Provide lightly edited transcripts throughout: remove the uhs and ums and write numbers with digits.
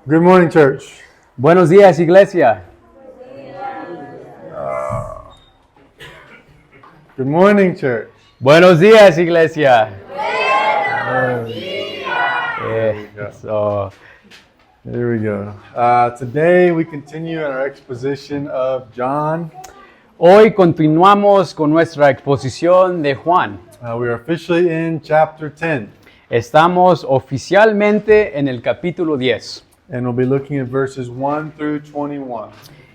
Good morning, church. Buenos días, iglesia. Good morning, church. Buenos días, iglesia. So, There we go. Today we continue in our exposition of John. hoy continuamos con nuestra exposición de Juan. We are officially in chapter 10, Estamos oficialmente en el capítulo 10 and we'll be looking at verses 1 through 21.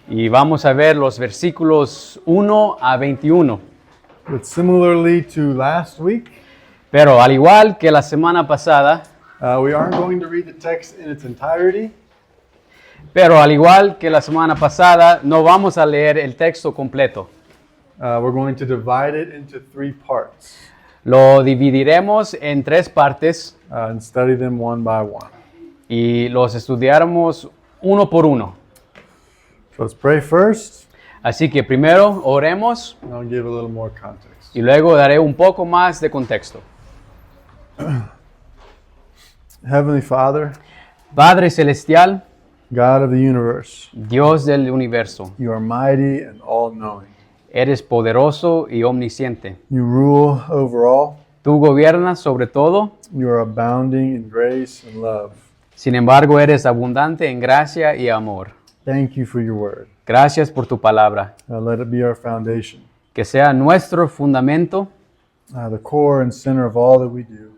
y vamos a ver los versículos 1 a 21. But similarly to last week, Pero al igual que la semana pasada, we aren't going to read the text in its entirety. no vamos a leer el texto completo. We're going to divide it into 3 parts Lo dividiremos en 3 partes and study them one by one. y los estudiaremos uno por uno. So let's pray first, Así que primero oremos and I'll give a little more context. y luego daré un poco más de contexto. Heavenly Father, Padre Celestial, God of the universe, Dios del universo, you are mighty and all-knowing. eres poderoso y omnisciente. You rule over all. Tú gobiernas sobre todo, You are abounding in grace and love. sin embargo eres abundante en gracia y amor. Thank you for your word. Gracias por tu palabra, Let it be our foundation, que sea nuestro fundamento, the core and center of all that we do.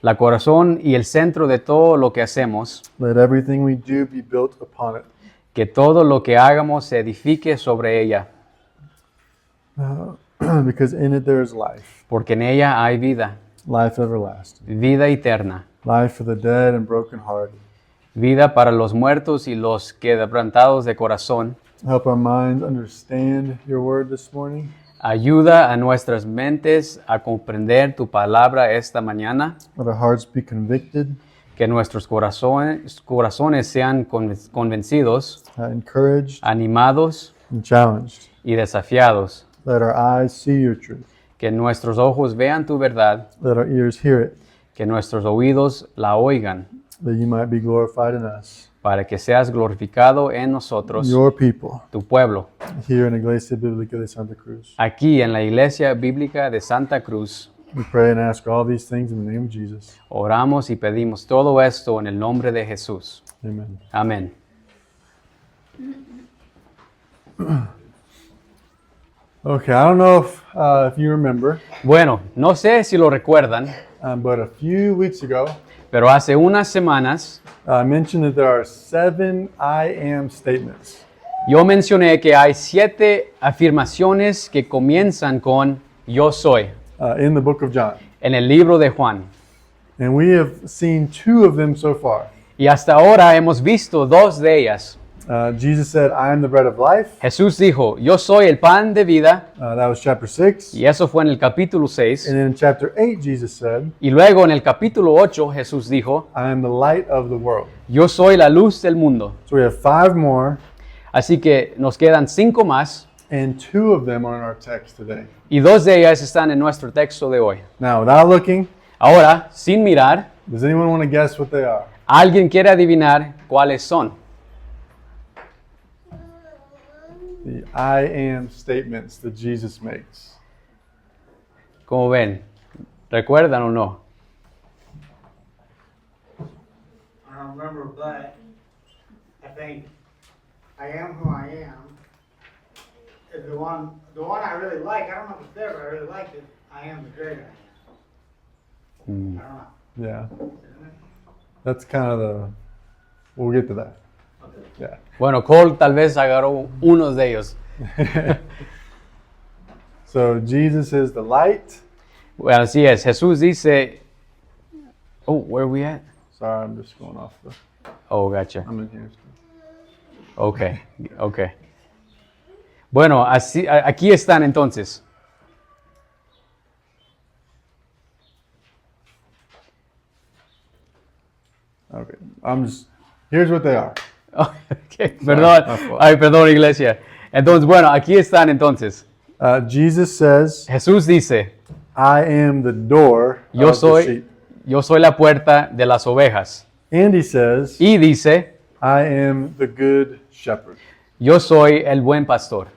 la corazón y el centro de todo lo que hacemos, Let everything we do be built upon it. que todo lo que hagamos se edifique sobre ella, Because in it there is life, porque en ella hay vida, life everlasting, vida eterna, life for the dead and brokenhearted. vida para los muertos y los quebrantados de corazón. Help our minds understand your word this morning. Ayuda a nuestras mentes a comprender tu palabra esta mañana, Let our hearts be convicted, que nuestros corazones sean convencidos, encouraged, animados and challenged. y desafiados, Let our eyes see your truth. que nuestros ojos vean tu verdad, Let our ears hear it, que nuestros oídos la oigan, that you might be glorified in us, para que seas glorificado en nosotros, your people, tu pueblo, here in Iglesia Bíblica de Santa Cruz. aquí en la Iglesia Bíblica de Santa Cruz. We pray and ask all these things in the name of Jesus. Oramos y pedimos todo esto en el nombre de Jesús. Amen. Amén. Okay, I don't know if you remember, Bueno, no sé si lo recuerdan, but a few weeks ago, pero hace unas semanas I mentioned that there are 7 I am statements. yo mencioné que hay 7 afirmaciones que comienzan con yo soy In the book of John. en el libro de Juan. And we have seen 2 of them so far. Y hasta ahora hemos visto 2 de ellas. Jesus said, I am the bread of life. Jesús dijo, yo soy el pan de vida, That was chapter 6. y eso fue en el capítulo 6. And then in chapter 8, Jesus said, Y luego en el capítulo 8 Jesús dijo, I am the light of the world. yo soy la luz del mundo. So we have 5 more, Así que nos quedan 5 más, and 2 of them are in our text today. y 2 de ellas están en nuestro texto de hoy. Now, without looking, Ahora, sin mirar, does anyone want to guess what they are? ¿alguien quiere adivinar cuáles son? The I am statements that Jesus makes. ¿Cómo ven? ¿Recuerdan o no? I don't remember, but I think I am who I am is the one I really like. I don't know if it's there, but I really like it. I am the great I am. I don't know. Yeah, Isn't it? that's kind of the, we'll get to that. Okay. Yeah. Bueno, Cole tal vez agarró unos de ellos. So Jesus is the light. Bueno, así es. Jesús dice... Oh, where are we at? Sorry, I'm just going off the, Oh, gotcha. I'm in here. Okay. Bueno, aquí están entonces. Okay, here's what they are. Okay, perdón. Ay, perdón, iglesia. Entonces, bueno, aquí están entonces. Jesus says, Jesús dice, I am the door yo of the soy, sheep. yo soy la puerta de las ovejas. And he says, Y dice, I am the good shepherd. Yo soy el buen pastor.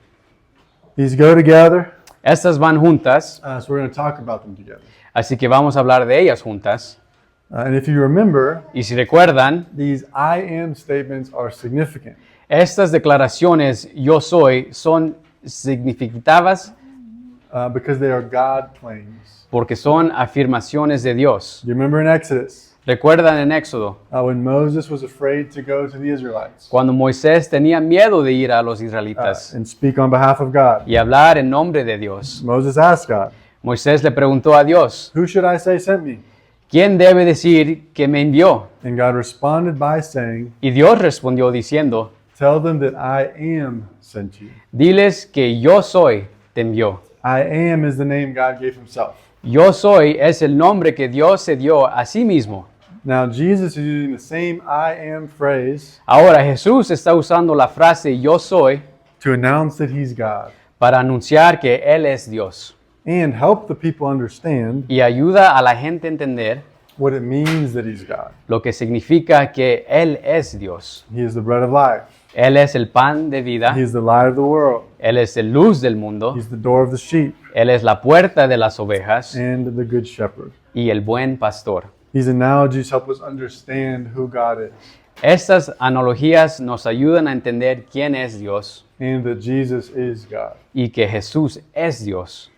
These go together, Estas van juntas, so we're going to talk about them together. así que vamos a hablar de ellas juntas. And if you remember, Y si recuerdan, these I am statements are significant. estas declaraciones yo soy son significativas Because they are God claims. porque son afirmaciones de Dios. You remember in Exodus, Recuerdan en Éxodo, when Moses was afraid to go to the Israelites cuando Moisés tenía miedo de ir a los israelitas and speak on behalf of God. y hablar en nombre de Dios. Moses asked God, Moisés le preguntó a Dios, "Who should I say sent me?" ¿quién debe decir que me envió? And God responded by saying, Y Dios respondió diciendo, "Tell them that I am sent you." diles que yo soy te envió. I am is the name God gave himself. Yo soy es el nombre que Dios se dio a sí mismo. Now Jesus is using the same I am phrase Ahora Jesús está usando la frase yo soy to announce that he's God para anunciar que Él es Dios and help the people understand y ayuda a la gente a entender what it means that he's God. lo que significa que Él es Dios. He is the bread of life. Él es el pan de vida, He is the light of the world. Él es el luz del mundo, He's the door of the sheep Él es la puerta de las ovejas and the good shepherd. y el buen pastor. These analogies help us understand who God is Estas analogías nos ayudan a entender quién es Dios and that Jesus is God. y que Jesús es Dios.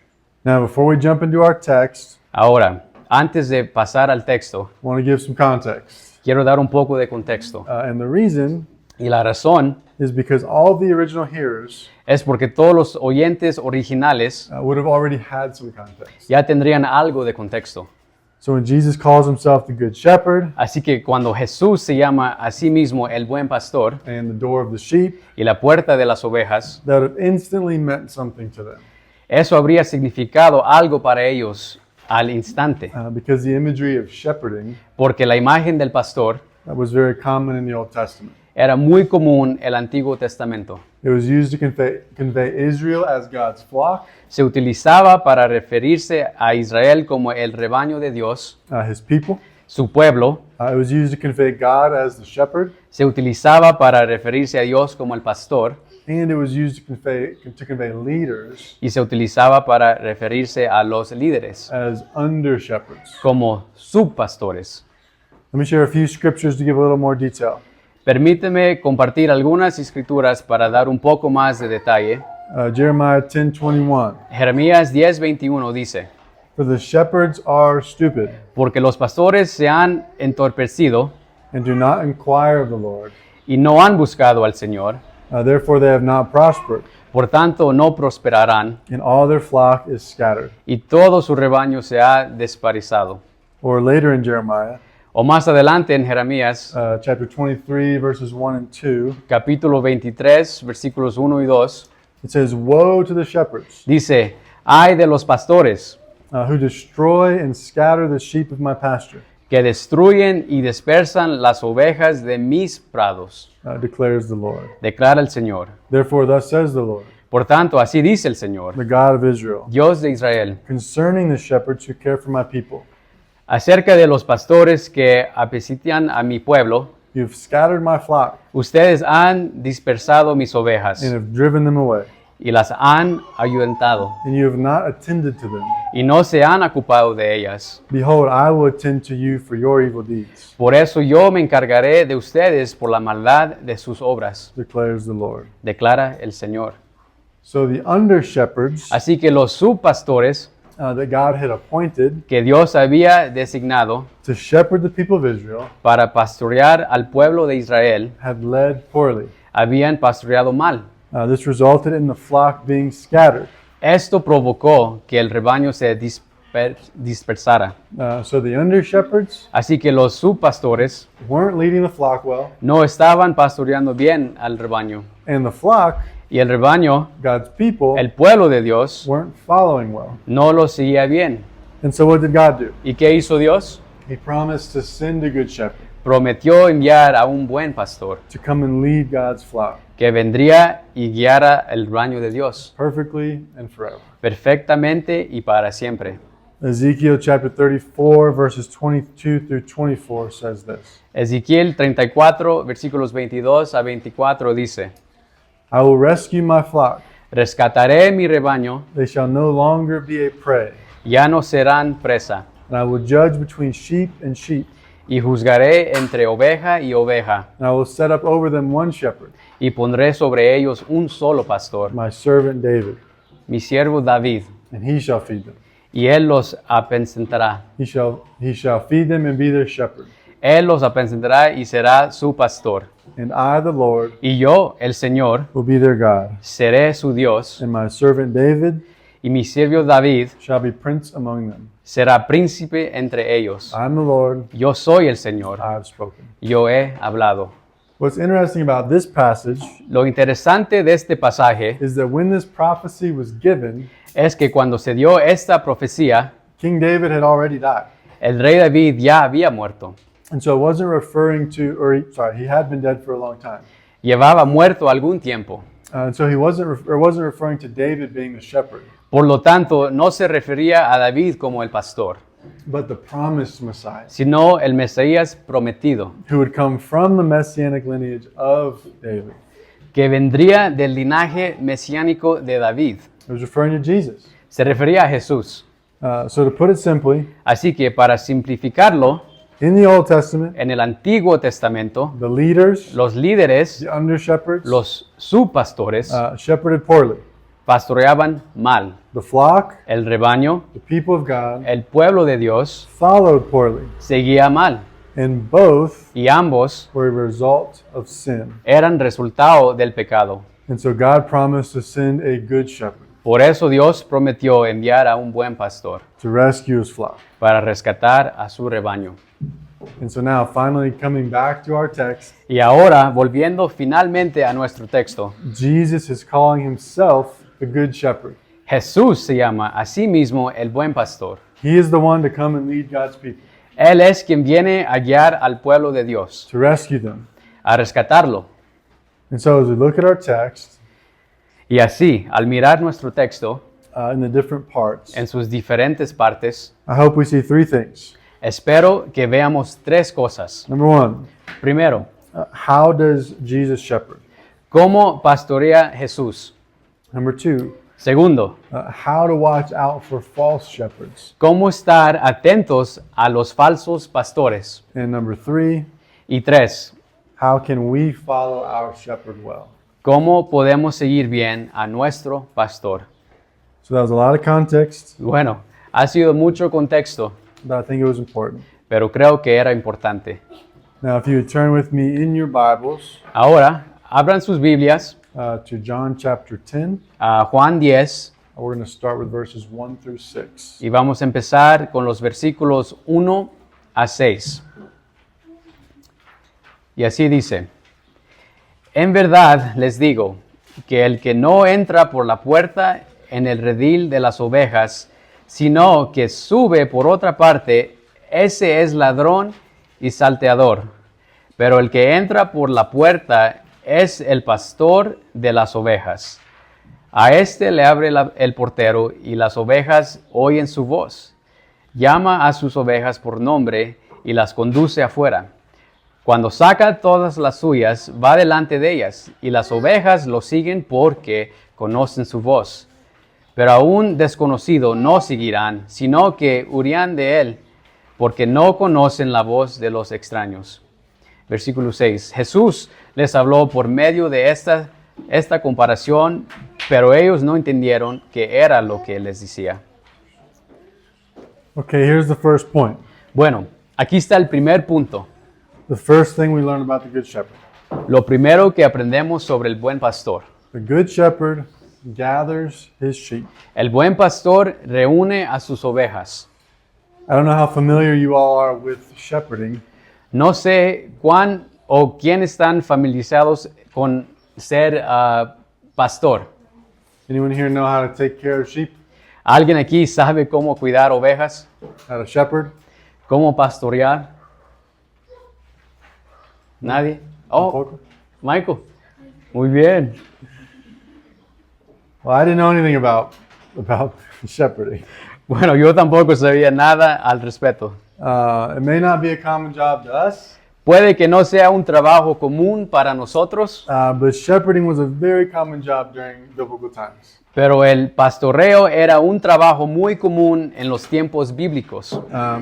Now, before we jump into our text, Ahora, antes de pasar al texto, I want to give some context. quiero dar un poco de contexto. And the reason Y la razón is because all the original hearers es porque todos los oyentes originales would have already had some context. ya tendrían algo de contexto. So when Jesus calls himself the Good Shepherd Así que cuando Jesús se llama a sí mismo el buen pastor and the door of the sheep, y la puerta de las ovejas, that would have instantly meant something to them. eso habría significado algo para ellos al instante, Because the imagery of shepherding porque la imagen del pastor was very common in the Old Testament. era muy común en el Antiguo Testamento. It was used to convey Israel as God's flock, Se utilizaba para referirse a Israel como el rebaño de Dios, his people. su pueblo. It was used to convey God as the shepherd, Se utilizaba para referirse a Dios como el pastor and it was used to convey leaders y se utilizaba para referirse a los líderes as under shepherds. como subpastores. Let me share a few scriptures to give a little more detail. Permíteme compartir algunas escrituras para dar un poco más de detalle. Jeremiah 10:21. Jeremías 10:21 dice, For the shepherds are stupid porque los pastores se han entorpecido and do not inquire of the Lord. y no han buscado al Señor, Therefore they have not prospered, por tanto no prosperarán and all their flock is scattered. y todo su rebaño se ha desparizado. Or later in Jeremiah, O más adelante en Jeremías, chapter 23, verses 1 and 2, capítulo 23, versículos 1 y 2, it says, Woe to the shepherds dice, ay de los pastores who destroy and scatter the sheep of my pasture, que destruyen y dispersan las ovejas de mis prados, declares the Lord. declara el Señor. Therefore, thus says the Lord, Por tanto, así dice el Señor, the God of Israel, Dios de Israel, concerning the shepherds who care for my people. acerca de los pastores que apaciguan a mi pueblo, You have scattered my flock ustedes han dispersado mis ovejas and have driven them away, y las han ayudado and you have not attended to them. y no se han ocupado de ellas. Behold, I will attend to you for your evil deeds, Por eso yo me encargaré de ustedes por la maldad de sus obras, declares the Lord. declara el Señor. So the under shepherds Así que los subpastores that God had appointed que Dios había designado to shepherd the people of Israel para pastorear al pueblo de Israel had led poorly. habían pastoreado mal. This resulted in the flock being scattered. Esto provocó que el rebaño se dispersara. So the under shepherds Así que los subpastores weren't leading the flock well, no estaban pastoreando bien al rebaño. and the flock, Y el rebaño, God's people, el pueblo de Dios, weren't following well. no lo seguía bien. And so what did God do? ¿Y qué hizo Dios? He promised to send a good shepherd Prometió enviar a un buen pastor to come and lead God's flock que vendría y guiara el rebaño de Dios perfectly and forever. perfectamente y para siempre. Ezekiel chapter 34, verses 22 through 24 says this. Ezequiel 34, versículos 22 a 24 dice, I will rescue my flock. rescataré mi rebaño, They shall no longer be a prey. ya no serán presa, And I will judge between sheep and sheep. y juzgaré entre oveja y oveja, And I will set up over them one shepherd, y pondré sobre ellos un solo pastor, my servant David, mi siervo David, and he shall feed them. y él los apacentará. He shall feed them and be their shepherd. Él los apacentará y será su pastor. And I, the Lord, Y yo, el Señor, will be their God. seré su Dios, And my servant David y mi siervo David shall be prince among them. será príncipe entre ellos. I am the Lord, Yo soy el Señor, I have spoken. yo he hablado. What's interesting about this passage Lo interesante de este pasaje is that when this prophecy was given, es que cuando se dio esta profecía, King David had already died. el rey David ya había muerto. And so it wasn't referring to, he had been dead for a long time. Llevaba muerto algún tiempo. And so it wasn't referring to David being the shepherd, Por lo tanto, no se refería a David como el pastor, but the promised Messiah, sino el Mesías prometido, who would come from the messianic lineage of David. que vendría del linaje mesiánico de David. It was referring to Jesus. Se refería a Jesús. So to put it simply, Así que para simplificarlo, in the Old Testament, en el Antiguo Testamento, the leaders, los líderes, the under shepherds, los subpastores, shepherded poorly. pastoreaban mal. The flock, El rebaño, the people of God, el pueblo de Dios, followed poorly. seguía mal. And both Y ambos were a result of sin. eran resultado del pecado. And so God promised to send a good shepherd Por eso Dios prometió enviar a un buen pastor to rescue his flock. para rescatar a su rebaño. And so now, finally coming back to our text, Y ahora, volviendo finalmente a nuestro texto, Jesus is calling himself the good shepherd. Jesús se llama a sí mismo el buen pastor. He is the one to come and lead God's people, Él es quien viene a guiar al pueblo de Dios, to rescue them. a rescatarlo. And so as we look at our text Y así, al mirar nuestro texto in the different parts, en sus diferentes partes, I hope we see three things. espero que veamos tres cosas. Number one, Primero, how does Jesus shepherd? ¿cómo pastorea Jesús? Number two, Segundo, how to watch out for false shepherds. ¿cómo estar atentos a los falsos pastores? And number three, Y tres, how can we follow our shepherd well? ¿cómo podemos seguir bien a nuestro pastor? So that was a lot of context, Bueno, ha sido mucho contexto, but I think it was important. pero creo que era importante. Now, if you would turn with me in your Bibles Ahora, abran sus Biblias to John chapter 10, a Juan 10 we're going to start with verses 1 through 6. y vamos a empezar con los versículos 1 a 6. Y así dice: En verdad les digo que el que no entra por la puerta en el redil de las ovejas, sino que sube por otra parte, ese es ladrón y salteador. Pero el que entra por la puerta es el pastor de las ovejas. A este le abre el portero y las ovejas oyen su voz. Llama a sus ovejas por nombre y las conduce afuera. Cuando saca todas las suyas, va delante de ellas, y las ovejas lo siguen porque conocen su voz. Pero a un desconocido no seguirán, sino que huirán de él, porque no conocen la voz de los extraños. Versículo 6. Jesús les habló por medio de esta comparación, pero ellos no entendieron qué era lo que les decía. Okay, here's the first point. Bueno, aquí está el primer punto. The first thing we learn about the Good Shepherd. Lo primero que aprendemos sobre el buen pastor. The Good Shepherd gathers his sheep. El buen pastor reúne a sus ovejas. I don't know how familiar you all are with shepherding, No sé cuán o quién están familiarizados con ser pastor. anyone here know how to take care of sheep? ¿Alguien aquí sabe cómo cuidar ovejas? How to shepherd? ¿Cómo pastorear? ¿Nadie? Oh, Tampoco? Michael. Muy bien. Well, I didn't know anything about shepherding. Bueno, yo tampoco sabía nada al respecto. It may not be a common job to us, Puede que no sea un trabajo común para nosotros, but shepherding was a very common job during biblical times. pero el pastoreo era un trabajo muy común en los tiempos bíblicos.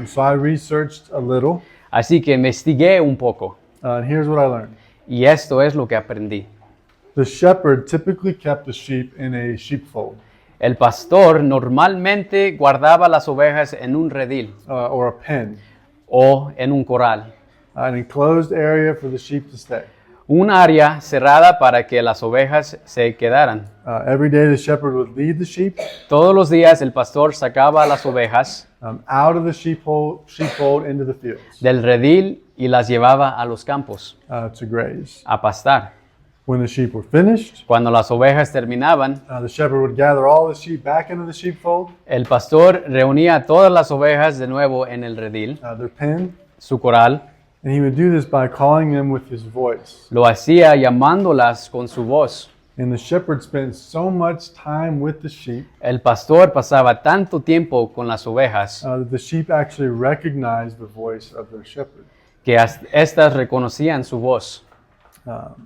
So I researched a little, Así que investigué un poco and here's what I learned. y esto es lo que aprendí. The shepherd typically kept the sheep in a sheepfold El pastor normalmente guardaba las ovejas en un redil or a pen, o en un corral, an enclosed area for the sheep to stay. un área cerrada para que las ovejas se quedaran. Every day the shepherd would lead the sheep Todos los días el pastor sacaba las ovejas out of the sheepfold into the fields del redil y las llevaba a los campos to graze. a pastar. When the sheep were finished, Cuando las ovejas terminaban, the shepherd would gather all the sheep back into the sheepfold, el pastor reunía a todas las ovejas de nuevo en el redil, their pen, su corral. and he would do this by calling them with his voice. Lo hacía llamándolas con su voz. And the shepherd spent so much time with the sheep El pastor pasaba tanto tiempo con las ovejas that the sheep actually recognized the voice of their shepherd. que éstas reconocían su voz.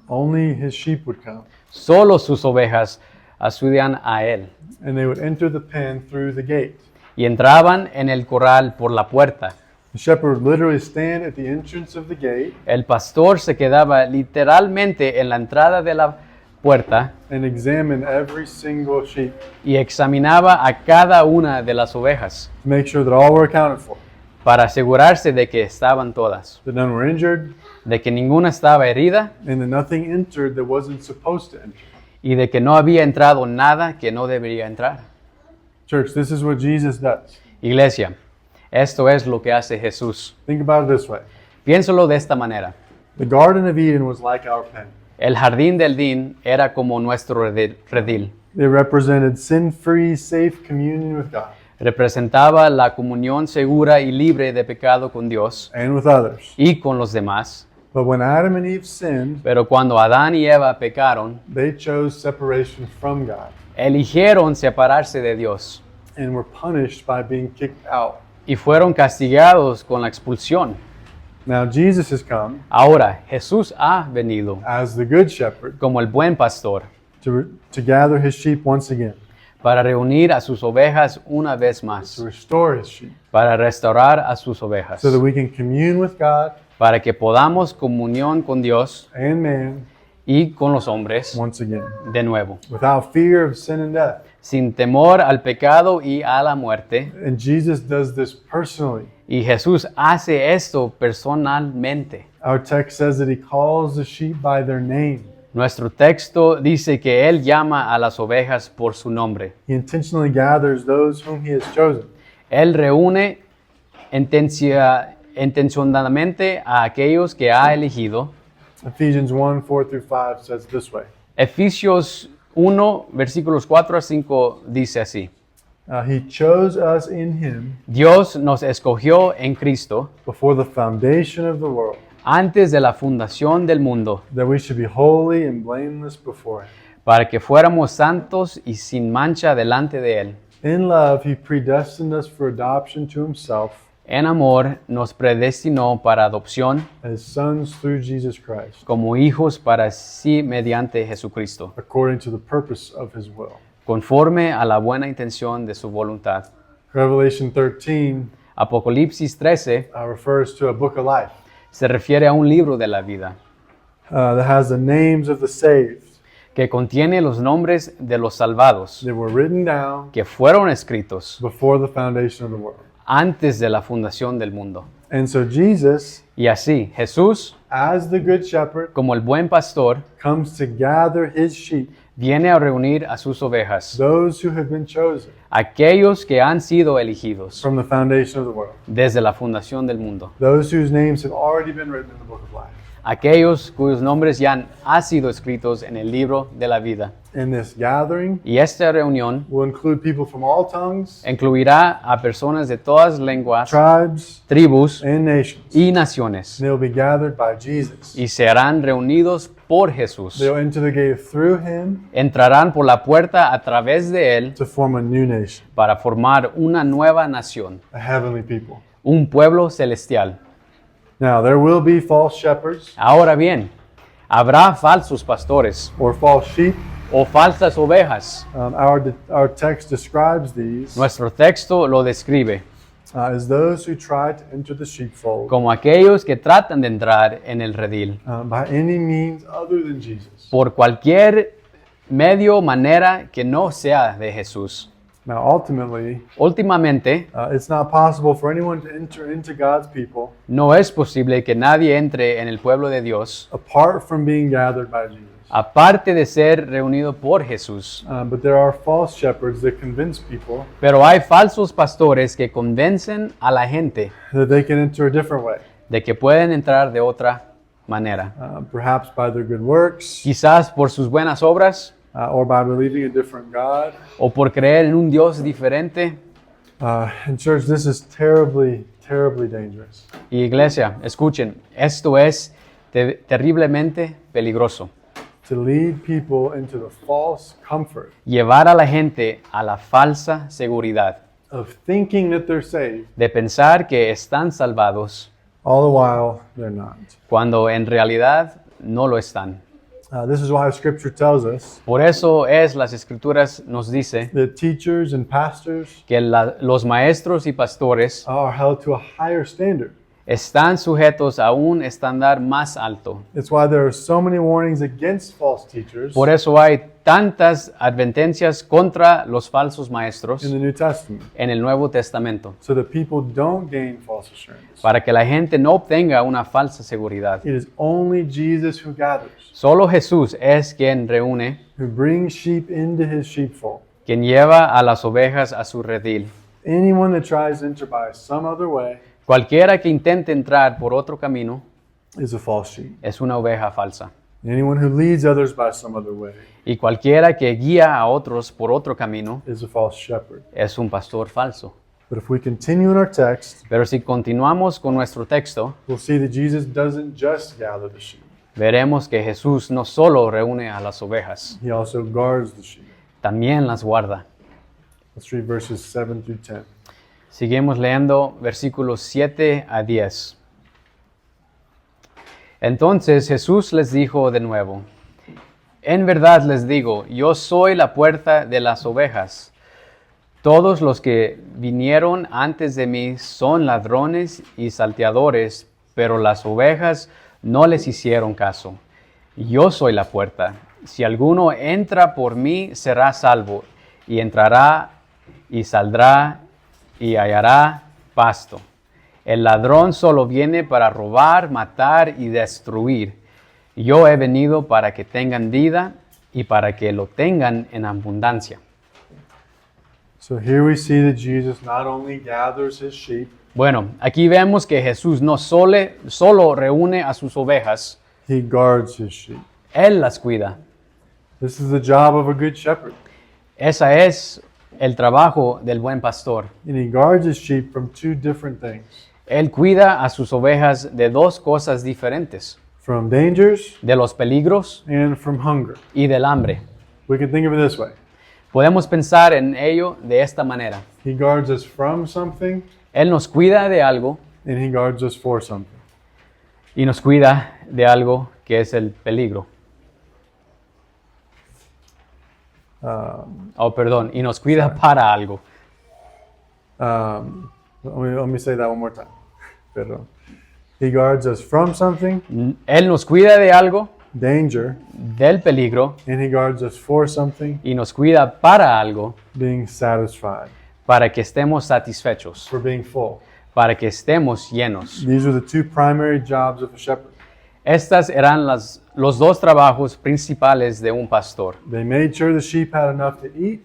Only his sheep would come, Solo sus ovejas acudían a él and they would enter the pen through the gate. y entraban en el corral por la puerta. The shepherd would literally stand at the entrance of the gate El pastor se quedaba literalmente en la entrada de la puerta and examine every single sheep y examinaba a cada una de las ovejas to make sure that all were accounted for, para asegurarse de que estaban todas, that none were injured, de que ninguna estaba herida and that nothing entered that wasn't supposed to enter. y de que no había entrado nada que no debería entrar. Church, this is what Jesus does. Iglesia, esto es lo que hace Jesús. Think about it this way. Piénsalo de esta manera. The Garden of Eden was like our pen. El jardín del Edén era como nuestro redil. It represented sin-free, safe communion with God Representaba la comunión segura y libre de pecado con Dios and with others. y con los demás. But when Adam and Eve sinned, Pero cuando Adán y Eva pecaron, they chose separation from God eligieron separarse de Dios and were punished by being kicked out. y fueron castigados con la expulsión. Now Jesus has come Ahora Jesús ha venido as the good shepherd como el buen pastor to gather his sheep once again, para reunir a sus ovejas una vez to más, restore his sheep, para restaurar a sus ovejas, so that we can commune with God para que podamos comunión con Dios and man y con los hombres once again, de nuevo, without fear of sin and death. sin temor al pecado y a la muerte. And Jesus does this personally. Y Jesús hace esto personalmente. Our text says that he calls the sheep by their name. Nuestro texto dice que Él llama a las ovejas por su nombre. He intentionally gathers those whom he has chosen. Él reúne intencionadamente a aquellos que ha elegido. Ephesians 1:4-5 says it this way. Efesios 1, versículos 4 a 5 dice así. He chose us in him Dios nos escogió en Cristo before the foundation of the world, antes de la fundación del mundo, that we should be holy and blameless before him. para que fuéramos santos y sin mancha delante de Él. In love, he predestined us for adoption to himself En amor nos predestinó para adopción as sons through Jesus Christ, como hijos para sí mediante Jesucristo, according to the purpose of his will. conforme a la buena intención de su voluntad. Revelation 13 Apocalipsis 13 refers to a book of life se refiere a un libro de la vida that has the names of the saved que contiene los nombres de los salvados that were written down que fueron escritos before the foundation of the world. antes de la fundación del mundo. And so Jesus, Y así, Jesús, as the good shepherd, como el buen pastor, comes to gather his sheep, viene a reunir a sus ovejas, those who have been chosen aquellos que han sido elegidos from the foundation of the world, desde la fundación del mundo, those whose names have already been written in the book of life. aquellos cuyos nombres ya han sido escritos en el libro de la vida. And this gathering Y esta reunión will include people from all tongues, incluirá a personas de todas lenguas, tribes, tribus and nations. y naciones, They will be gathered by Jesus. y serán reunidos por Jesús. They'll enter the gate through him Entrarán por la puerta a través de él to form a new nation, para formar una nueva nación, a heavenly people. un pueblo celestial. Now, there will be false shepherds Ahora bien, habrá falsos pastores or false sheep. o falsas ovejas. Our text describes these Nuestro texto lo describe as those who try to enter the sheepfold como aquellos que tratan de entrar en el redil by any means other than Jesus. por cualquier medio o manera que no sea de Jesús. Now, ultimately, Últimamente, it's not possible for anyone to enter into God's people no es posible que nadie entre en el pueblo de Dios apart from being gathered by Jesus. aparte de ser reunido por Jesús. But there are false shepherds that convince people Pero hay falsos pastores que convencen a la gente that they can enter a different way, de que pueden entrar de otra manera. perhaps by their good works Quizás por sus buenas obras or by believing a different God. o por creer en un Dios diferente. In church, this is terribly, terribly dangerous. Y iglesia, escuchen, esto es terriblemente peligroso. To lead people into the false comfort Llevar a la gente a la falsa seguridad of thinking that they're saved, de pensar que están salvados all the while they're not. cuando en realidad no lo están. This is why Scripture tells us Por eso las escrituras nos dice that teachers and pastors que los maestros y pastores are held to a higher standard. están sujetos a un estándar más alto. It's why there are so many warnings against false teachers Por eso hay tantas advertencias contra los falsos maestros in the New Testament, en el Nuevo Testamento, so that people don't gain false assurance. para que la gente no obtenga una falsa seguridad. It is only Jesus who gathers, Solo Jesús es quien reúne, who brings sheep into his sheepfold. quien lleva a las ovejas a su redil. Anyone that tries to enter by some other way Cualquiera que intente entrar por otro camino is a false sheep. es una oveja falsa. Anyone who leads others by some other way Y cualquiera que guía a otros por otro camino is a false shepherd. es un pastor falso. But if we continue in our text, Pero si continuamos con nuestro texto, we'll see that Jesus doesn't just gather the sheep. veremos que Jesús no solo reúne a las ovejas, He also guards the sheep. también las guarda. Let's read verses 7 through 10. Seguimos leyendo versículos 7 a 10. Entonces Jesús les dijo de nuevo, en verdad les digo, yo soy la puerta de las ovejas. Todos los que vinieron antes de mí son ladrones y salteadores, pero las ovejas no les hicieron caso. Yo soy la puerta. Si alguno entra por mí, será salvo, y entrará y saldrá y hallará pasto. El ladrón solo viene para robar, matar y destruir. Yo he venido para que tengan vida y para que lo tengan en abundancia. So here we see that Jesus not only gathers his sheep, Bueno, aquí vemos que Jesús no solo reúne a sus ovejas, he guards his sheep. Él las cuida. This is the job of a good shepherd. Ese es el trabajo del buen pastor. And he guards his sheep from two different things. Él cuida a sus ovejas de dos cosas diferentes, From dangers de los peligros and from hunger. y del hambre. We can think of it this way. Podemos pensar en ello de esta manera. He guards us from something Él nos cuida de algo and he guards us for something. y nos cuida de algo que es el peligro. Y nos cuida para algo. Let me say that one more time. Pero, he guards us from something, Él nos cuida de algo, danger, del peligro, and he guards us for something, y nos cuida para algo, being satisfied, para que estemos satisfechos, for being full. para que estemos llenos. These are the two primary jobs of a shepherd. Estas eran los dos trabajos principales de un pastor. They made sure the sheep had enough to eat,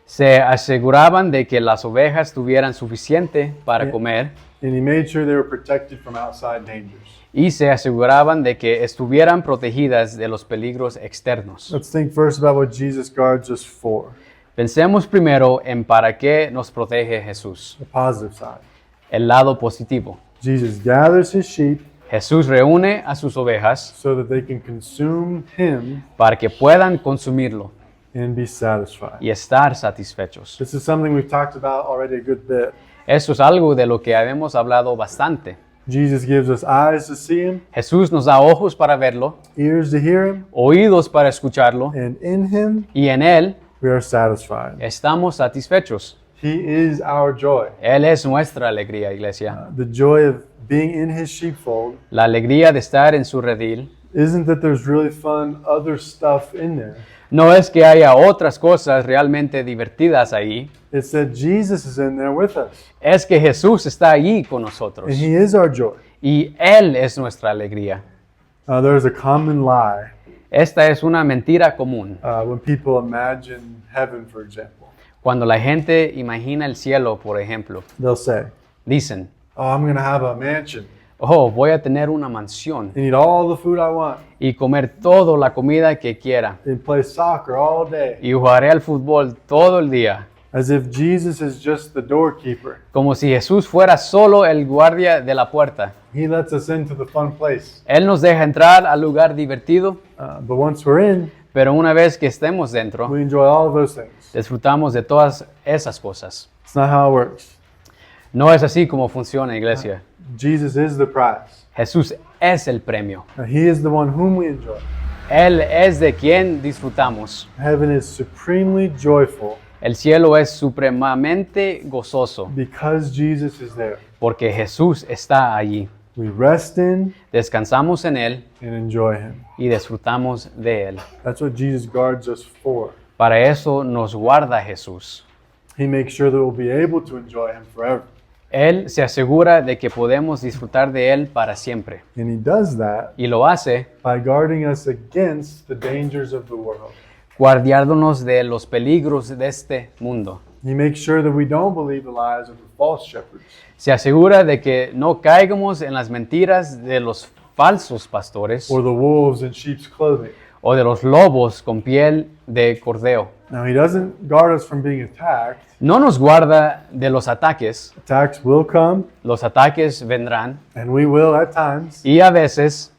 Se aseguraban de que las ovejas tuvieran suficiente para comer and he made sure they were protected from outside dangers. y se aseguraban de que estuvieran protegidas de los peligros externos. Let's think first about what Jesus guards us for, Pensemos primero en para qué nos protege Jesús, the positive side. el lado positivo. Jesus gathers his sheep Jesús reúne a sus ovejas so that they can consume him para que puedan consumirlo and be satisfied. y estar satisfechos. This is something we've talked about already a good bit. Eso es algo de lo que habíamos hablado bastante. Jesus gives us eyes to see him, Jesús nos da ojos para verlo, ears to hear him, oídos para escucharlo, and in him y en Él we are satisfied. estamos satisfechos. He is our joy. Él es nuestra alegría, iglesia. The joy of being in his sheepfold La alegría de estar en su redil isn't that there's really fun other stuff in there. no es que haya otras cosas realmente divertidas ahí, It's that Jesus is in there with us. es que Jesús está allí con nosotros And he is our joy. y Él es nuestra alegría. There's a common lie Esta es una mentira común. when people imagine heaven, for example. Cuando la gente imagina el cielo, por ejemplo, They'll say, dicen, oh, I'm going to have a mansion oh, voy a tener una mansión and eat all the food I want y comer toda la comida que quiera and play soccer all day. y jugaré al fútbol todo el día, As if Jesus is just the doorkeeper. como si Jesús fuera solo el guardia de la puerta. He lets us into the fun place. Él nos deja entrar al lugar divertido, But once we're in, pero una vez que estemos dentro, we enjoy all of those things. disfrutamos de todas esas cosas. It's not how it works. No es así como funciona, iglesia. Jesus is the prize. Jesús es el premio. He is the one whom we enjoy. Él es de quien disfrutamos. Heaven is supremely joyful El cielo es supremamente gozoso because Jesus is there. porque Jesús está allí. We rest in Descansamos en Él and enjoy him. y disfrutamos de Él. That's what Jesus guards us for. Para eso nos guarda Jesús. He makes sure that we'll be able to enjoy him forever. Él se asegura de que podemos disfrutar de Él para siempre. And he does that Y lo hace by guarding us against the dangers of the world. guardándonos de los peligros de este mundo. He makes sure that we don't believe the lies of the false shepherds. Se asegura de que no caigamos en las mentiras de los falsos pastores Or the wolves in sheep's clothing. o de los lobos con piel de cordero. Now, he doesn't guard us from being attacked. No nos guarda de los ataques. Attacks will come, Los ataques vendrán and we will at times y a veces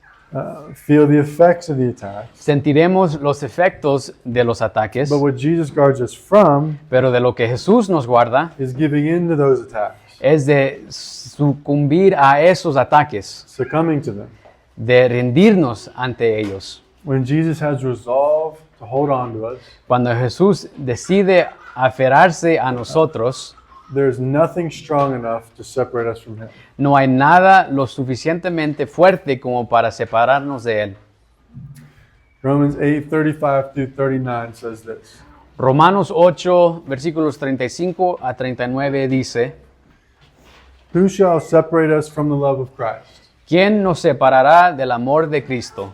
feel the effects of the attacks. sentiremos los efectos de los ataques, But what Jesus guards us from pero de lo que Jesús nos guarda is giving in to those attacks, es de sucumbir a esos ataques, succumbing to them. de rendirnos ante ellos. When Jesus has resolved to hold on to us, Cuando Jesús decide aferrarse a nosotros, there's nothing strong enough to separate us from him. no hay nada lo suficientemente fuerte como para separarnos de Él. Romans 8:35 through 39 says this. Romanos 8, versículos 35 a 39 dice, Who shall separate us from the love of Christ? ¿quién nos separará del amor de Cristo?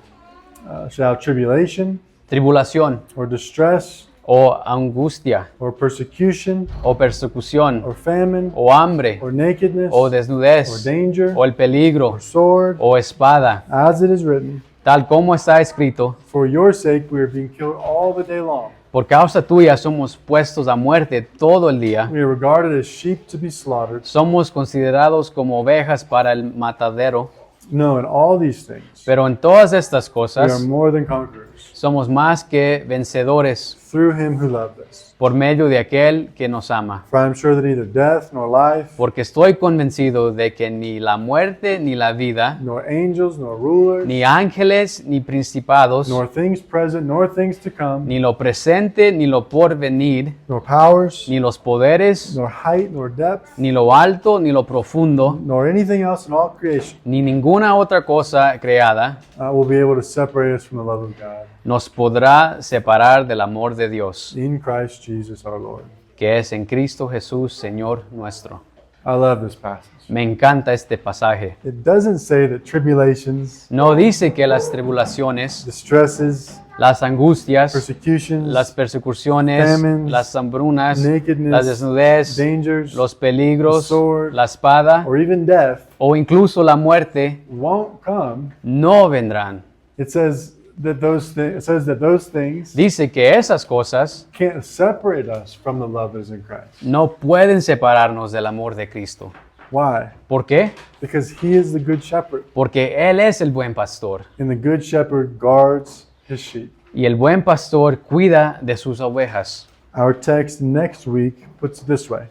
Shall tribulation Tribulación or distress o angustia or persecution o persecución or famine o hambre or nakedness o or desnudez danger o el peligro or sword? o espada, As it is written, tal como está escrito, for your sake we are being killed all the day long. por causa tuya somos puestos a muerte todo el día. We are regarded as sheep to be slaughtered. Somos considerados como ovejas para el matadero, No, in all these things, pero en todas estas we are cosas more than conquerors somos más que vencedores through him who loved us. por medio de aquel que nos ama. For I am sure that neither death nor life, Porque estoy convencido de que ni la muerte ni la vida, nor angels, nor rulers, ni ángeles ni principados, nor things present, nor things to come, ni lo presente ni lo porvenir, nor powers, ni los poderes, nor height, nor depth, ni lo alto ni lo profundo, nor anything else in all creation ni ninguna otra cosa creada will be able to separate us from the love of God nos podrá separar del amor de Dios, in Christ Jesus our Lord. que es en Cristo Jesús, Señor nuestro. I love this passage. Me encanta este pasaje. It doesn't say that tribulations, No dice que las tribulaciones, distresses, las angustias, persecutions, las persecuciones, famines, las hambrunas, nakedness, la desnudez, dangers, los peligros, the sword, la espada or even death o incluso la muerte won't come. no vendrán. It says that those things Dice que esas cosas can't separate us from the love that is in Christ. no pueden separarnos del amor de Cristo. Why? ¿Por qué? Because he is the good shepherd, Porque Él es el buen pastor and the good shepherd guards his sheep. y el buen pastor cuida de sus ovejas. Our text next week puts it this way.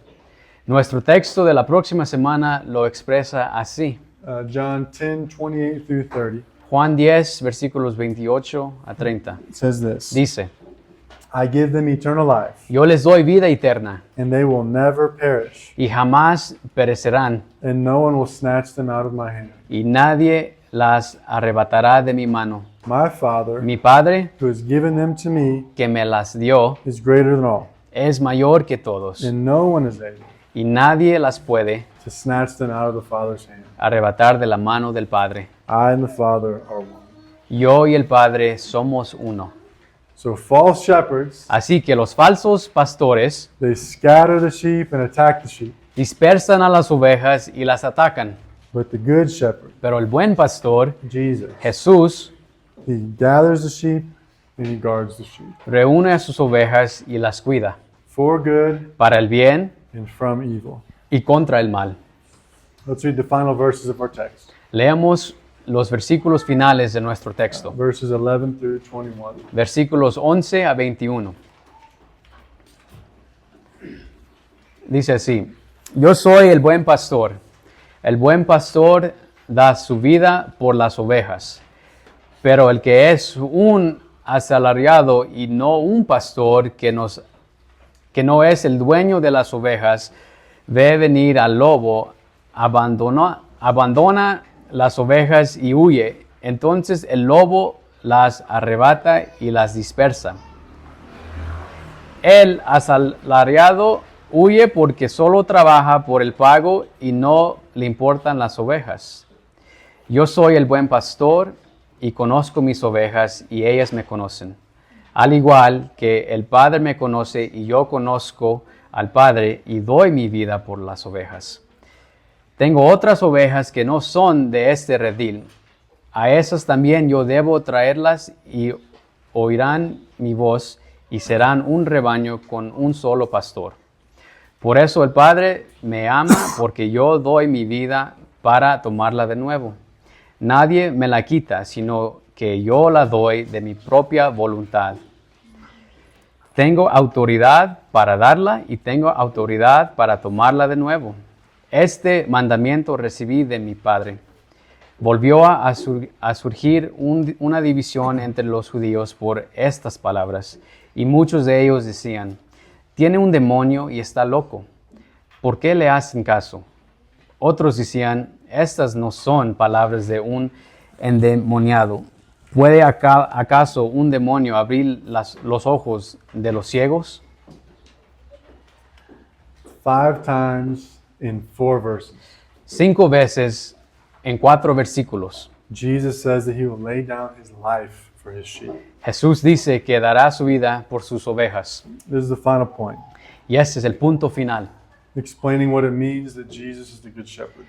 Nuestro texto de la próxima semana lo expresa así. John 10:28 through 30. Juan 10, versículos 28 a 30. It says this. Dice, I give them eternal life, yo les doy vida eterna and they will never perish, y jamás perecerán and no one will snatch them out of my hand. y nadie las arrebatará de mi mano. My Father, Mi Padre, who has given them to me, que me las dio, is greater than all, es mayor que todos and no one is able y nadie las puede to snatch them out of the Father's hand. arrebatar de la mano del Padre. I and the Father are one. Yo y el Padre somos uno. So false shepherds, Así que los falsos pastores they scatter the sheep and attack the sheep, dispersan a las ovejas y las atacan. but the good shepherd, Pero el buen pastor, Jesus, Jesús, he gathers the sheep and he guards the sheep reúne a sus ovejas y las cuida for good para el bien and from evil. y contra el mal. Let's read the final verses of our text, Leamos los versículos finales de nuestro texto, verses 11 through 21. versículos 11 a 21. Dice así, yo soy el buen pastor. El buen pastor da su vida por las ovejas, pero el que es un asalariado y no un pastor que no es el dueño de las ovejas, ve venir al lobo, abandona las ovejas y huye. Entonces el lobo las arrebata y las dispersa. El asalariado huye porque solo trabaja por el pago y no le importan las ovejas. Yo soy el buen pastor y conozco mis ovejas y ellas me conocen. Al igual que el Padre me conoce y yo conozco al Padre y doy mi vida por las ovejas. Tengo otras ovejas que no son de este redil. A esas también yo debo traerlas y oirán mi voz y serán un rebaño con un solo pastor. Por eso el Padre me ama porque yo doy mi vida para tomarla de nuevo. Nadie me la quita, sino que yo la doy de mi propia voluntad. Tengo autoridad para darla y tengo autoridad para tomarla de nuevo. Este mandamiento recibí de mi Padre. Volvió a surgir una división entre los judíos por estas palabras, y muchos de ellos decían, tiene un demonio y está loco. ¿Por qué le hacen caso? Otros decían, estas no son palabras de un endemoniado. ¿Puede acaso un demonio abrir los ojos de los ciegos? 5 times in 4 verses, 5 veces en 4 versículos. Jesus says that he will lay down his life for his sheep. Jesús dice que dará su vida por sus ovejas. This is the final point, Y ese es el punto final, explaining what it means that Jesus is the good shepherd.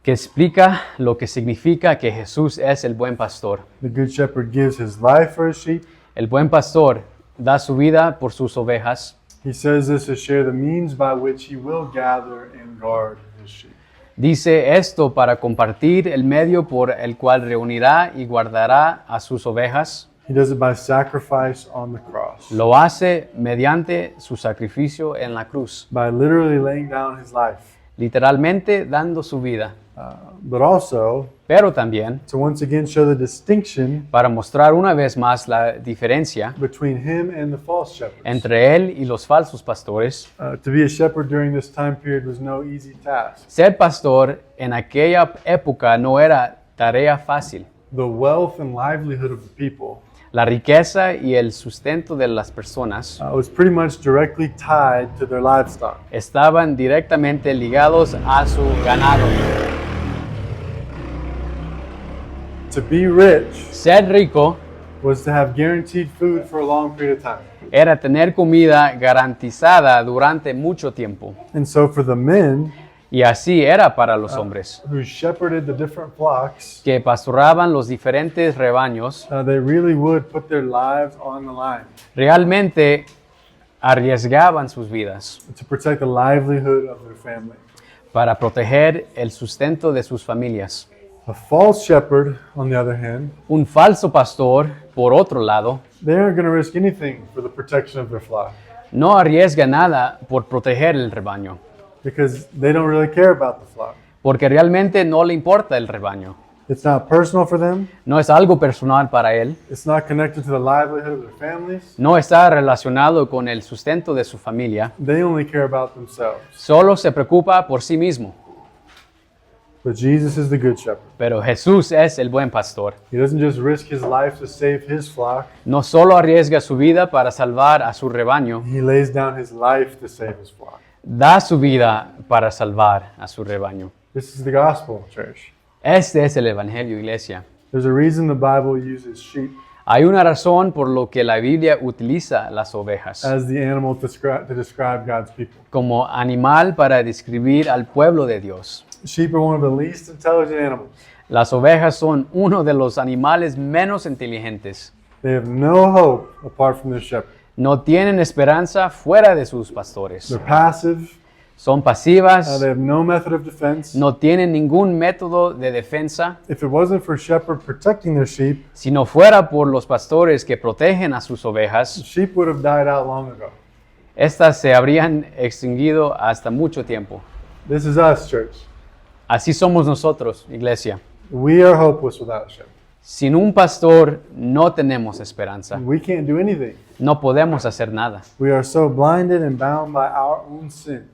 que explica lo que significa que Jesús es el buen pastor. The good shepherd gives his life for his sheep. El buen pastor da su vida por sus ovejas. He says this to share the means by which he will gather and guard his sheep. Dice esto para compartir el medio por el cual reunirá y guardará a sus ovejas. He does it by sacrifice on the cross, Lo hace mediante su sacrificio en la cruz, by literally laying down his life, literalmente dando su vida, but also pero también to once again show the distinction para mostrar una vez más la diferencia between him and the false shepherds. entre él y los falsos pastores. To be a shepherd during this time period was no easy task. Ser pastor en aquella época no era tarea fácil. The wealth and livelihood of the people La riqueza y el sustento de las personas was pretty much directly tied to their livestock. estaban directamente ligados a su ganado. To be rich Ser rico was to have guaranteed food for a long period of time. era tener comida garantizada durante mucho tiempo. And so for the men Y así era para los hombres, who shepherded the different flocks, que pastoraban los diferentes rebaños. they really would put their lives on the line Realmente arriesgaban sus vidas to protect the livelihood of their family. para proteger el sustento de sus familias. A false shepherd, on the other hand, Un falso pastor, por otro lado, they aren't going to risk anything for the protection of their flock no arriesga nada por proteger el rebaño, because they don't really care about the flock. porque realmente no le importa el rebaño. It's not personal for them. No es algo personal para él, It's not connected to the livelihood of their families. no está relacionado con el sustento de su familia, They only care about themselves. solo se preocupa por sí mismo. But Jesus is the good shepherd. Pero Jesús es el buen pastor. He doesn't just risk his life to save his flock. No solo arriesga su vida para salvar a su rebaño, He lays down his life to save his flock. da su vida para salvar a su rebaño. This is the gospel, church. Este es el Evangelio, iglesia. There's a reason the Bible uses sheep Hay una razón por lo que la Biblia utiliza las ovejas as the animal to describe God's people. como animal para describir al pueblo de Dios. Sheep are one of the least intelligent animals. Las ovejas son uno de los animales menos inteligentes. They have no hope apart from their shepherd. No tienen esperanza fuera de sus pastores. They're passive. Son pasivas, They have no method of defense. no tienen ningún método de defensa. If it wasn't for shepherd protecting their sheep, Si no fuera por los pastores que protegen a sus ovejas, sheep would have died out long ago. estas se habrían extinguido hasta mucho tiempo. This is us, church. Así somos nosotros, iglesia. We are hopeless without a shepherd. Sin un pastor no tenemos esperanza. We can't do anything. No podemos hacer nada. We are so blinded and bound by our own sin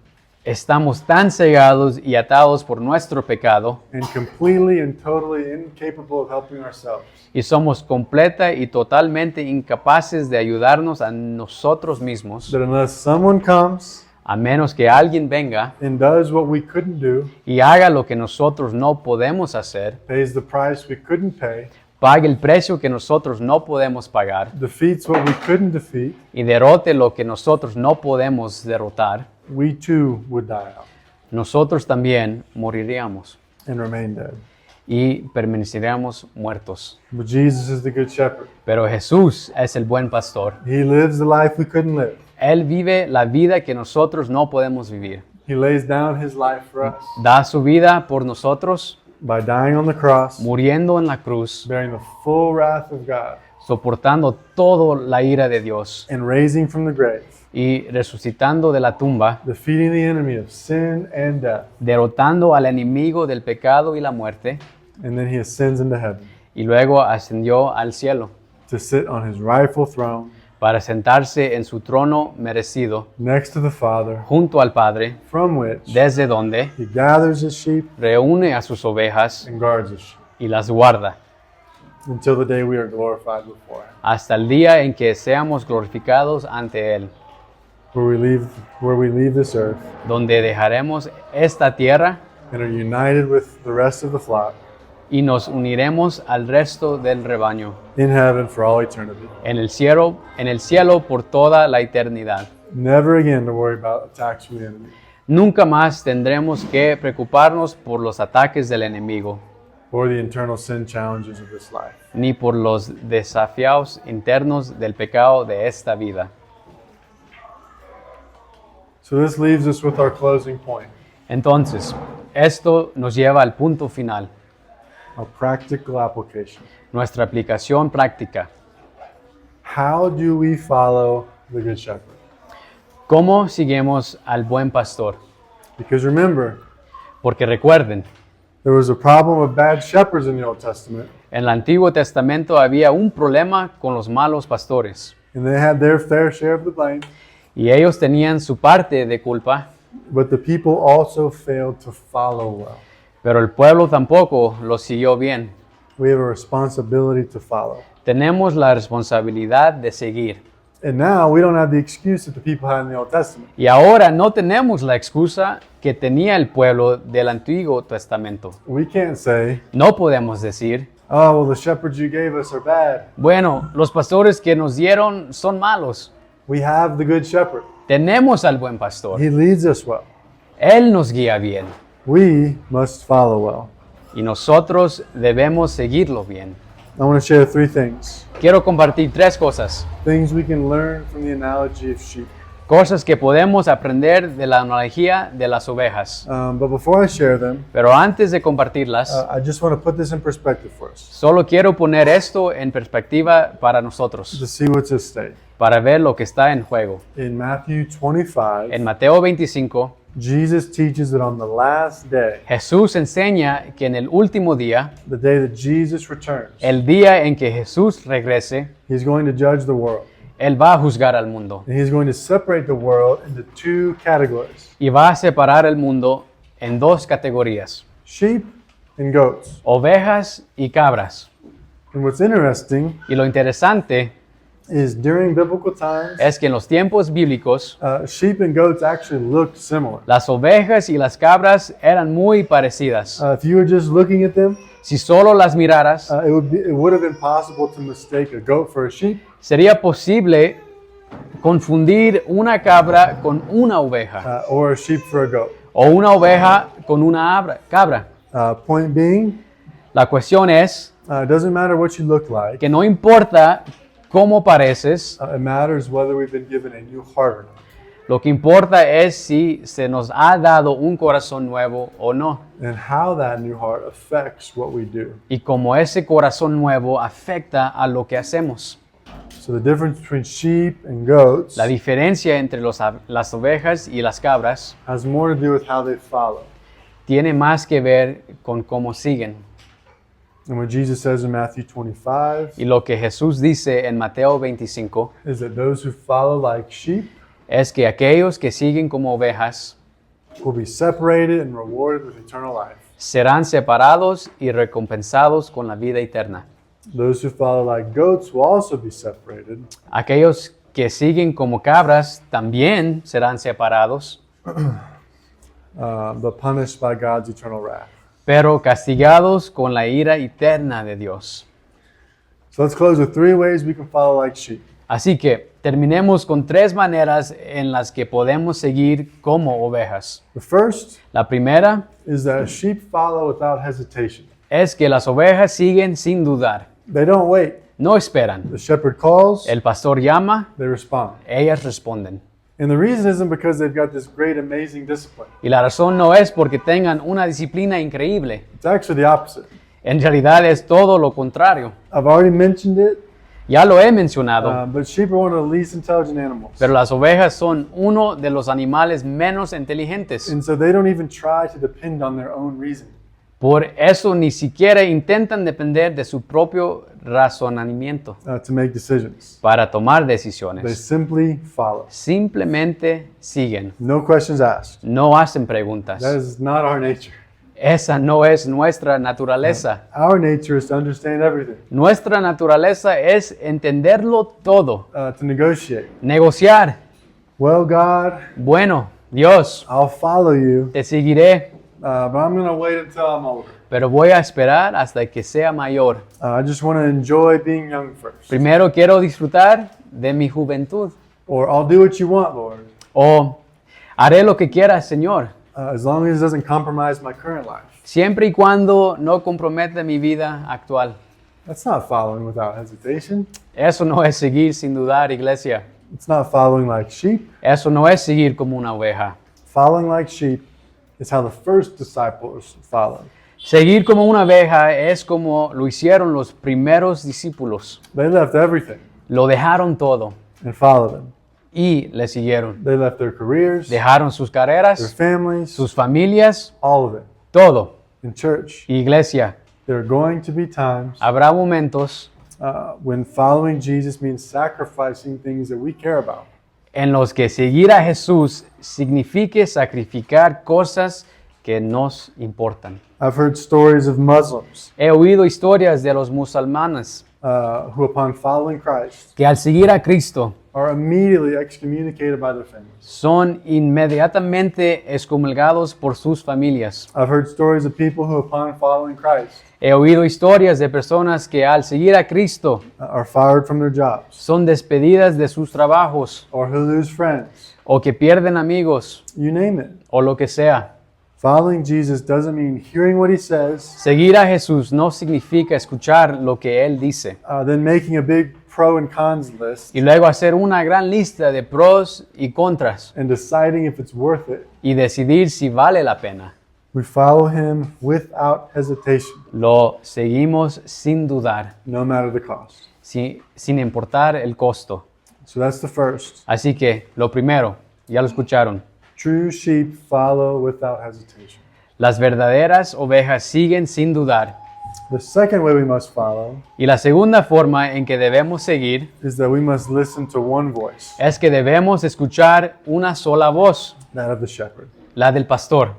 Estamos tan cegados y atados por nuestro pecado and completely and totally incapable of helping ourselves y somos completa y totalmente incapaces de ayudarnos a nosotros mismos, that unless someone comes a menos que alguien venga and does what we couldn't do, y haga lo que nosotros no podemos hacer, pays the price we couldn't pay, pague el precio que nosotros no podemos pagar defeats what we couldn't defeat, y derrote lo que nosotros no podemos derrotar, we too would die out nosotros también moriríamos and remain dead. y permaneceríamos muertos. But Jesus is the good shepherd. Pero Jesús es el buen pastor. He lives the life we couldn't live. Él vive la vida que nosotros no podemos vivir. He lays down his life for us Da su vida por nosotros, by dying on the cross, muriendo en la cruz, bearing the full wrath of God, soportando toda la ira de Dios and raising from the grave, y resucitando de la tumba, defeating the enemy of sin and death. derrotando al enemigo del pecado y la muerte, And then he ascends into heaven y luego ascendió al cielo to sit on his rightful throne para sentarse en su trono merecido next to the Father, junto al Padre, from which desde donde he gathers his sheep reúne a sus ovejas and guards his sheep y las guarda until the day we are glorified before him, hasta el día en que seamos glorificados ante Él, where we leave this earth donde dejaremos esta tierra and are united with the rest of the flock y nos uniremos al resto del rebaño in heaven for all eternity. en el cielo por toda la eternidad. Never again to worry about attacks from the enemy. Nunca más tendremos que preocuparnos por los ataques del enemigo, Or the internal sin challenges of this life. ni por los desafíos internos del pecado de esta vida. So this leaves us with our closing point, Entonces, esto nos lleva al punto final, a practical application. nuestra aplicación práctica. How do we follow the Good Shepherd? ¿Cómo seguimos al buen pastor? Because remember, Porque recuerden, there was a problem of bad shepherds in the Old Testament, en el Antiguo Testamento había un problema con los malos pastores and they had their fair share of the blame, y ellos tenían su parte de culpa, but the people also failed to follow well. pero el pueblo tampoco lo siguió bien. We have a responsibility to follow. Tenemos la responsabilidad de seguir. And now we don't have the excuse that the people had in the Old Testament. Y ahora no tenemos la excusa que tenía el pueblo del Antiguo Testamento. We can't say, No podemos decir, oh, well, the shepherds you gave us are bad. bueno, los pastores que nos dieron son malos. We have the good shepherd. Tenemos al buen pastor. He leads us well. Él nos guía bien We must follow well. y nosotros debemos seguirlo bien. I want to share 3 things. Quiero compartir 3 cosas. Things we can learn from the analogy of sheep. Cosas que podemos aprender de la analogía de las ovejas. But before I share them, Pero antes de compartirlas, I just want to put this in perspective for us solo quiero poner esto en perspectiva para to nosotros, see what's at stake. para ver lo que está en juego. In Matthew 25, En Mateo 25, Jesus teaches that on the last day, Jesús enseña que en el último día, the day that Jesus returns, el día en que Jesús regrese, he's going to judge the world. Él va a juzgar al mundo And he's going to separate the world into 2 categories, y va a separar el mundo en 2 categorías, sheep and goats. ovejas y cabras. And what's interesting Y lo interesante is during biblical times, es que en los tiempos bíblicos, sheep and goats actually looked similar. las ovejas y las cabras eran muy parecidas. If you were just looking at them, Si solo las miraras, it would have been possible to mistake a goat for a sheep, sería posible confundir una cabra con una oveja or a sheep for a goat. o una oveja con una cabra. Point being, La cuestión es it doesn't matter what you look like. que no importa cómo pareces, It matters whether we've been given a new heart or not. lo que importa es si se nos ha dado un corazón nuevo o no. And how that new heart affects what we do. Y cómo ese corazón nuevo afecta a lo que hacemos. So the difference between sheep and goats La diferencia entre las ovejas y las cabras has more to do with how they follow. tiene más que ver con cómo siguen. And what Jesus says in Matthew 25 Y lo que Jesús dice en Mateo 25 is that those who follow like sheep es que aquellos que siguen como ovejas will be separated and rewarded with eternal life. serán separados y recompensados con la vida eterna. Those who follow like goats will also be separated, Aquellos que siguen como cabras también serán separados, but punished by God's eternal wrath. pero castigados con la ira eterna de Dios. So let's close with 3 ways we can follow like sheep. Así que terminemos con 3 maneras en las que podemos seguir como ovejas. The first La primera is that sheep follow without hesitation. es que las ovejas siguen sin dudar. They don't wait. No esperan. The shepherd calls, El pastor llama, they respond. ellas responden. And the reason isn't because they've got this great, amazing discipline. Y la razón no es porque tengan una disciplina increíble. It's actually the opposite. En realidad es todo lo contrario. I've already mentioned it, Ya lo he mencionado, but sheep are one of the least intelligent animals. pero las ovejas son uno de los animales menos inteligentes. And so they don't even try to depend on their own reason. Por eso ni siquiera intentan depender de su propio razonamiento To make decisions. para tomar They decisiones. simply follow. Simplemente siguen. No questions asked. No hacen preguntas. That is not our nature. Esa no es nuestra naturaleza. Our nature is to understand everything, Nuestra naturaleza es entenderlo todo. to negotiate. Negociar. Well, God, Bueno, Dios, I'll follow you, te seguiré, but I'm going to wait until I'm older. pero voy a esperar hasta que sea mayor. I just want to enjoy being young first. Primero quiero disfrutar de mi juventud. Or I'll do what you want, Lord, O haré lo que quieras, Señor, as long as it doesn't compromise my current life. siempre y cuando no comprometa mi vida actual. That's not following without hesitation. Eso no es seguir sin dudar, iglesia. It's not following like sheep. Eso no es seguir como una oveja. Following like sheep is how the first disciples followed. Seguir como una oveja es como lo hicieron los primeros discípulos. They left everything Lo dejaron todo and followed him. y le siguieron. They left their careers, Dejaron sus their carreras, families, sus familias, all of it. todo. In church, Iglesia, there are going to be times habrá momentos when following Jesus means sacrificing things that we care about. en los que seguir a Jesús signifique sacrificar cosas que nos importan. I've heard stories of Muslims He oído historias de los musulmanes who, upon following Christ, que al seguir a Cristo are immediately excommunicated by their families. son inmediatamente excomulgados por sus familias. I've heard stories of people who, upon following Christ, He oído historias de personas que al seguir a Cristo are fired from their jobs, son despedidas de sus trabajos or who lose friends. o que pierden amigos You name it. o lo que sea. Following Jesus doesn't mean hearing what he says, Seguir a Jesús no significa escuchar lo que Él dice then making a big pro and cons list y luego hacer una gran lista de pros y contras and deciding if it's worth it. y decidir si vale la pena. We follow him without hesitation, Lo seguimos sin dudar, no matter the cost. sin importar el costo. So that's the first. Así que lo primero, ya lo escucharon, True sheep follow without hesitation. las verdaderas ovejas siguen sin dudar. The second way we must follow Y la segunda forma en que debemos seguir is that we must listen to one voice, es que debemos escuchar una sola voz, that of the shepherd. la del pastor.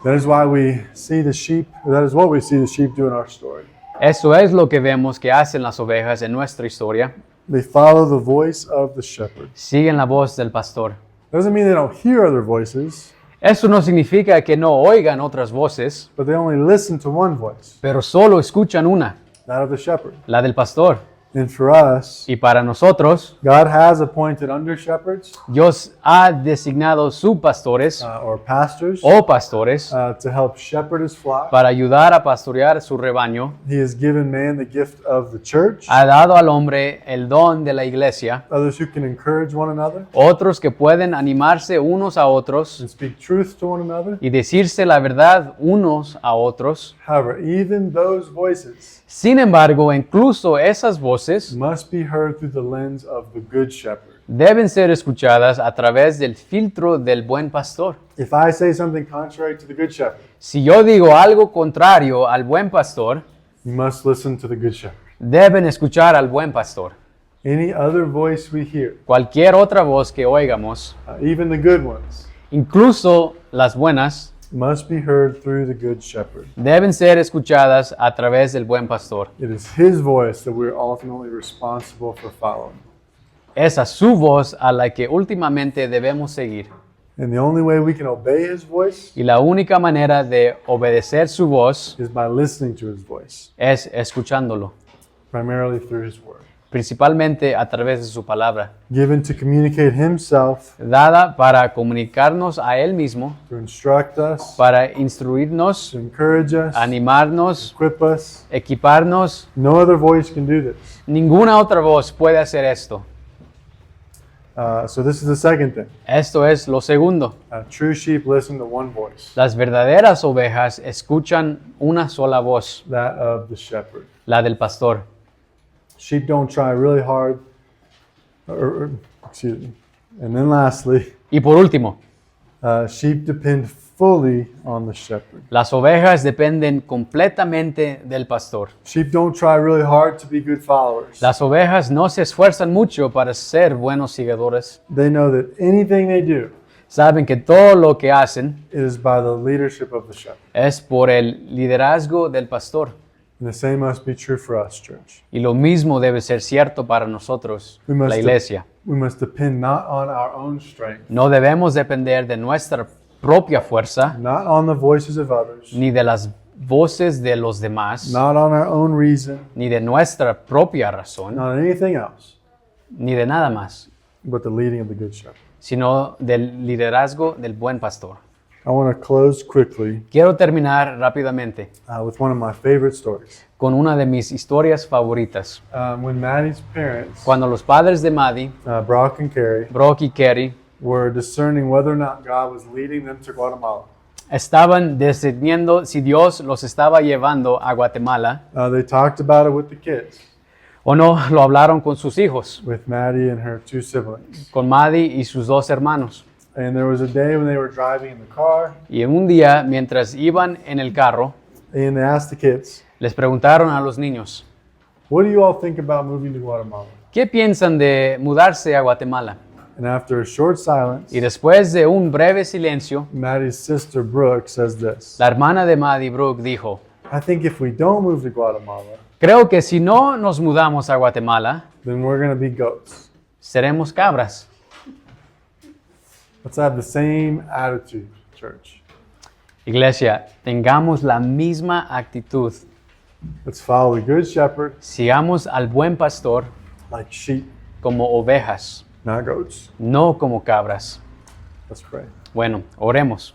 That is why we see the sheep, or that is what we see the sheep do in our story. Eso es lo que vemos que hacen las ovejas en nuestra historia. They follow the voice of the shepherd. Siguen la voz del pastor. Doesn't mean they don't hear other voices, Eso no significa que no oigan otras voces, but they only listen to one voice, pero solo escuchan una, that of the shepherd. la del pastor. And for us, Y para nosotros, God has appointed under shepherds Dios ha designado subpastores or pastors o pastores to help shepherd his flock. para ayudar a pastorear su rebaño. He has given man the gift of the church, Ha dado al hombre el don de la iglesia, others who can encourage one another otros que pueden animarse unos a otros and speak truth to one another. y decirse la verdad unos a otros. However, even those voices Sin embargo, incluso esas voces must be heard through the lens of the good shepherd. deben ser escuchadas a través del filtro del buen pastor. If I say something contrary to the good shepherd, Si yo digo algo contrario al buen pastor, you must listen to the good shepherd. deben escuchar al buen pastor. Any other voice we hear, Cualquier otra voz que oigamos, even the good ones, incluso las buenas, must be heard through the good shepherd. deben ser escuchadas a través del buen pastor. It is his voice that we're ultimately responsible for following. Es a su voz a la que últimamente debemos seguir. And the only way we can obey his voice Y la única manera de obedecer su voz is by listening to his voice, es escuchándolo, primarily through his word, principalmente a través de su palabra, given to communicate himself, dada para comunicarnos a Él mismo, to instruct us, para instruirnos, to encourage us, animarnos, equip us. equiparnos. No other voice can do this. Ninguna otra voz puede hacer esto. So this is the second thing. Esto es lo segundo. True sheep listen to one voice, Las verdaderas ovejas escuchan una sola voz, that of the shepherd. la del pastor. Sheep don't try really hard, excuse me. And then lastly, Y por último, sheep depend fully on the shepherd. las ovejas dependen completamente del pastor. Sheep don't try really hard to be good followers. Las ovejas no se esfuerzan mucho para ser buenos seguidores. They know that anything they do, Saben que todo lo que hacen it is by the leadership of the shepherd. es por el liderazgo del pastor. And the same must be true for us, church. Y lo mismo debe ser cierto para nosotros, We must la iglesia. We must depend not on our own strength, No debemos depender de nuestra propia fuerza, not on the voices of others, ni de las voces de los demás, not on our own reason, ni de nuestra propia razón, not on anything else, ni de nada más, but the leading of the good shepherd. sino del liderazgo del buen pastor. I want to close quickly Quiero terminar rápidamente with one of my favorite stories. con una de mis historias favoritas. When Maddie's parents, Cuando los padres de Maddie, Brock and Carrie, Brock y Kerry, were discerning whether or not God was leading them to Guatemala. estaban discerniendo si Dios los estaba llevando a Guatemala They talked about it with the kids, o no, lo hablaron con sus hijos, with Maddie and her two siblings. con Maddie y sus dos hermanos. And there was a day when they were driving in the car, Y un día, mientras iban en el carro, and they asked the kids, les preguntaron a los niños, "What do you all think about moving to Guatemala?" ¿qué piensan de mudarse a Guatemala? And after a short silence, Y después de un breve silencio, Maddie's sister Brooke says this. la hermana de Maddie Brooke dijo, I think if we don't move to Guatemala, creo que si no nos mudamos a Guatemala, then we're going to be goats. seremos cabras. Let's have the same attitude, church. Iglesia, tengamos la misma actitud. Let's follow the good shepherd Sigamos al buen pastor like sheep, como ovejas, not goats. no como cabras. Let's pray. Bueno, oremos.